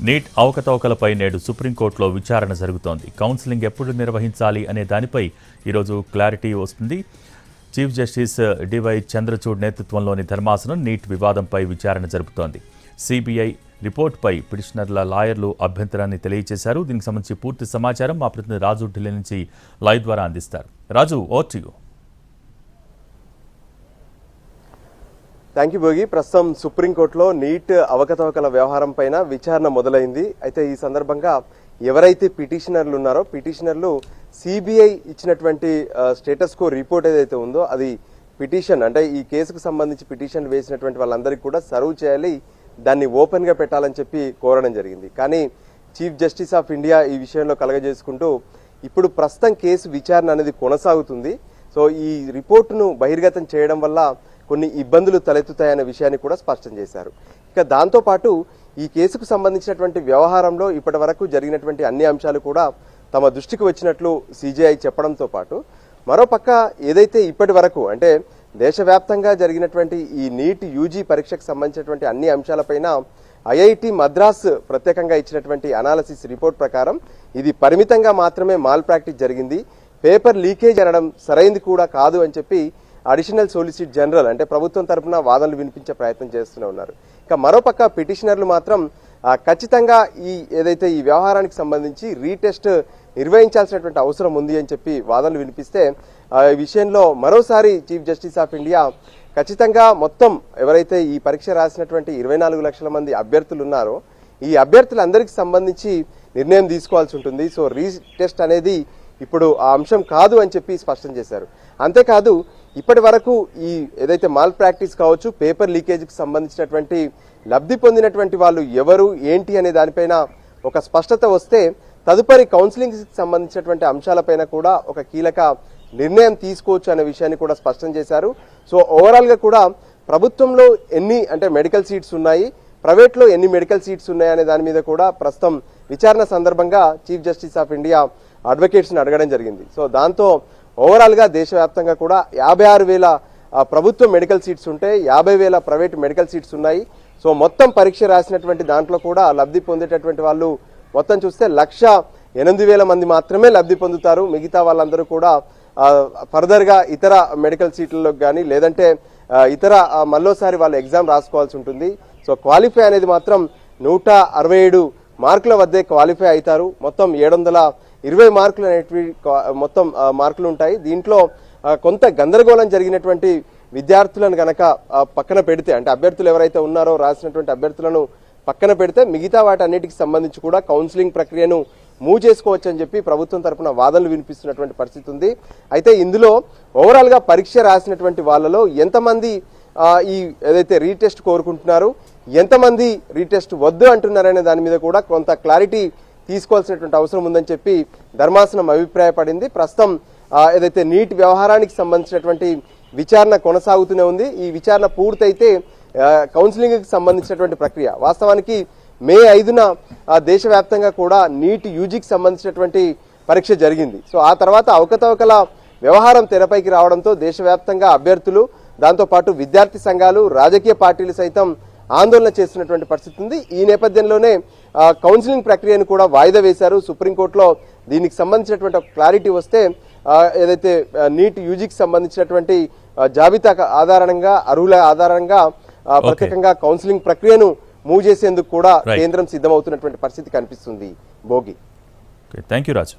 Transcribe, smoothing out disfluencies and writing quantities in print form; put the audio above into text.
Neat అవకతవకలపై నేడు సుప్రీంకోర్టులో విచారణ జరుగుతోంది. కౌన్సిలింగ్ ఎప్పుడు నిర్వహించాలి అనే దానిపై ఈరోజు క్లారిటీ వస్తుంది. చీఫ్ జస్టిస్ డివై చంద్రచూడ్ నేతృత్వంలోని ధర్మాసనం నీట్ వివాదంపై విచారణ జరుపుతోంది. సిబిఐ రిపోర్టుపై పిటిషనర్ల లాయర్లు అభ్యంతరాన్ని తెలియజేశారు. దీనికి సంబంధించి పూర్తి సమాచారం మా ప్రతినిధి రాజు ఢిల్లీ నుంచి లైవ్ ద్వారా అందిస్తారు. Raju, over to you. Thank you Bhogi. ప్రస్తుతం సుప్రీంకోర్టులో నీట్ అవకతవకల వ్యవహారం పైన విచారణ మొదలైంది. అయితే ఈ సందర్భంగా ఎవరైతే పిటిషనర్లు ఉన్నారో పిటిషనర్లు సిబిఐ ఇచ్చినటువంటి స్టేటస్ కో రిపోర్ట్ ఏదైతే ఉందో అది పిటిషన్ అంటే ఈ కేసుకు సంబంధించి పిటిషన్ వేసినటువంటి వాళ్ళందరికీ కూడా సర్వ్ చేయాలి, దాన్ని ఓపెన్గా పెట్టాలని చెప్పి కోరడం జరిగింది. కానీ చీఫ్ జస్టిస్ ఆఫ్ ఇండియా ఈ విషయంలో కలగజేసుకుంటూ ఇప్పుడు ప్రస్తుతం కేసు విచారణ అనేది కొనసాగుతుంది. సో ఈ రిపోర్టును బహిర్గతం చేయడం వల్ల కొన్ని ఇబ్బందులు తలెత్తుతాయనే విషయాన్ని కూడా స్పష్టం చేశారు. ఇక దాంతోపాటు ఈ కేసుకు సంబంధించినటువంటి వ్యవహారంలో ఇప్పటి వరకు జరిగినటువంటి అన్ని అంశాలు కూడా తమ దృష్టికి వచ్చినట్లు సిజేఐ చెప్పడంతో పాటు మరోపక్క ఏదైతే ఇప్పటి వరకు అంటే దేశవ్యాప్తంగా జరిగినటువంటి ఈ నీట్ యూజీ పరీక్షకు సంబంధించినటువంటి అన్ని అంశాలపైన ఐఐటి మద్రాస్ ప్రత్యేకంగా ఇచ్చినటువంటి అనాలసిస్ రిపోర్ట్ ప్రకారం ఇది పరిమితంగా మాత్రమే మాల్ ప్రాక్టీస్ జరిగింది, పేపర్ లీకేజ్ అనడం సరైంది కూడా కాదు అని చెప్పి అడిషనల్ సోలిసిటర్ జనరల్ అంటే ప్రభుత్వం తరఫున వాదనలు వినిపించే ప్రయత్నం చేస్తూనే ఉన్నారు. ఇక మరోపక్క పిటిషనర్లు మాత్రం ఖచ్చితంగా ఏదైతే ఈ వ్యవహారానికి సంబంధించి రీటెస్ట్ నిర్వహించాల్సినటువంటి అవసరం ఉంది అని చెప్పి వాదనలు వినిపిస్తే ఈ విషయంలో మరోసారి చీఫ్ జస్టిస్ ఆఫ్ ఇండియా ఖచ్చితంగా మొత్తం ఎవరైతే ఈ పరీక్ష రాసినటువంటి 24 లక్షల మంది అభ్యర్థులు ఉన్నారో ఈ అభ్యర్థులందరికీ సంబంధించి నిర్ణయం తీసుకోవాల్సి ఉంటుంది. సో రీటెస్ట్ అనేది ఇప్పుడు ఆ అంశం కాదు అని చెప్పి స్పష్టం చేశారు. అంతేకాదు ఇప్పటి వరకు ఈ ఏదైతే మాల్ ప్రాక్టీస్ కావచ్చు, పేపర్ లీకేజ్కి సంబంధించినటువంటి లబ్ధి పొందినటువంటి వాళ్ళు ఎవరు ఏంటి అనే దానిపైన ఒక స్పష్టత వస్తే తదుపరి కౌన్సిలింగ్కి సంబంధించినటువంటి అంశాలపైన కూడా ఒక కీలక నిర్ణయం తీసుకోవచ్చు అనే విషయాన్ని కూడా స్పష్టం చేశారు. సో ఓవరాల్గా కూడా ప్రభుత్వంలో ఎన్ని అంటే మెడికల్ సీట్స్ ఉన్నాయి, ప్రైవేట్లో ఎన్ని మెడికల్ సీట్స్ ఉన్నాయి అనే దాని మీద కూడా ప్రస్తుతం విచారణ సందర్భంగా చీఫ్ జస్టిస్ ఆఫ్ ఇండియా అడ్వకేట్స్ని అడగడం జరిగింది. సో దాంతో ఓవరాల్గా దేశవ్యాప్తంగా కూడా 56,000 ప్రభుత్వ మెడికల్ సీట్స్ ఉంటే 50,000 ప్రైవేట్ మెడికల్ సీట్స్ ఉన్నాయి. సో మొత్తం పరీక్ష రాసినటువంటి దాంట్లో కూడా లబ్ధి పొందేటటువంటి వాళ్ళు మొత్తం చూస్తే 1,08,000 మంది మాత్రమే లబ్ధి పొందుతారు. మిగతా వాళ్ళందరూ కూడా ఫర్దర్గా ఇతర మెడికల్ సీట్లలో కానీ లేదంటే ఇతర మళ్ళోసారి వాళ్ళు ఎగ్జామ్ రాసుకోవాల్సి ఉంటుంది. సో క్వాలిఫై అనేది మాత్రం 167 మార్కుల వద్దే క్వాలిఫై అవుతారు. మొత్తం 720 మార్కులు అనేటివి మొత్తం మార్కులు ఉంటాయి. దీంట్లో కొంత గందరగోళం జరిగినటువంటి విద్యార్థులను గనక పక్కన పెడితే అంటే అభ్యర్థులు ఎవరైతే ఉన్నారో రాసినటువంటి అభ్యర్థులను పక్కన పెడితే మిగతా వాటి అన్నిటికి సంబంధించి కూడా కౌన్సిలింగ్ ప్రక్రియను మూవ్ చేసుకోవచ్చు అని చెప్పి ప్రభుత్వం తరఫున వాదనలు వినిపిస్తున్నటువంటి పరిస్థితి ఉంది. అయితే ఇందులో ఓవరాల్గా పరీక్ష రాసినటువంటి వాళ్ళలో ఎంతమంది ఈ ఏదైతే రీటెస్ట్ కోరుకుంటున్నారు, ఎంతమంది రీటెస్ట్ వద్దు అంటున్నారనే దాని మీద కూడా కొంత క్లారిటీ తీసుకోవాల్సినటువంటి అవసరం ఉందని చెప్పి ధర్మాసనం అభిప్రాయపడింది. ప్రస్తుతం ఏదైతే నీట్ వ్యవహారానికి సంబంధించినటువంటి విచారణ కొనసాగుతూనే ఉంది. ఈ విచారణ పూర్తయితే కౌన్సిలింగ్కి సంబంధించినటువంటి ప్రక్రియ వాస్తవానికి మే 5న దేశవ్యాప్తంగా కూడా నీట్ యూజీకి సంబంధించినటువంటి పరీక్ష జరిగింది. సో ఆ తర్వాత అవకతవకల వ్యవహారం తెరపైకి రావడంతో దేశవ్యాప్తంగా అభ్యర్థులు దాంతోపాటు విద్యార్థి సంఘాలు రాజకీయ పార్టీలు సైతం ఆందోళన చేస్తున్నటువంటి పరిస్థితి ఉంది. ఈ నేపథ్యంలోనే కౌన్సిలింగ్ ప్రక్రియను కూడా వాయిదా వేశారు. సుప్రీంకోర్టులో దీనికి సంబంధించినటువంటి ఒక క్లారిటీ వస్తే ఏదైతే నీట్ యూజీకి సంబంధించినటువంటి జాబితా ఆధారంగా అర్హుల ఆధారంగా ప్రత్యేకంగా కౌన్సిలింగ్ ప్రక్రియను మూవ్ చేసేందుకు కూడా కేంద్రం సిద్ధమవుతున్నటువంటి పరిస్థితి కనిపిస్తుంది. భోగి. Thank you Raju.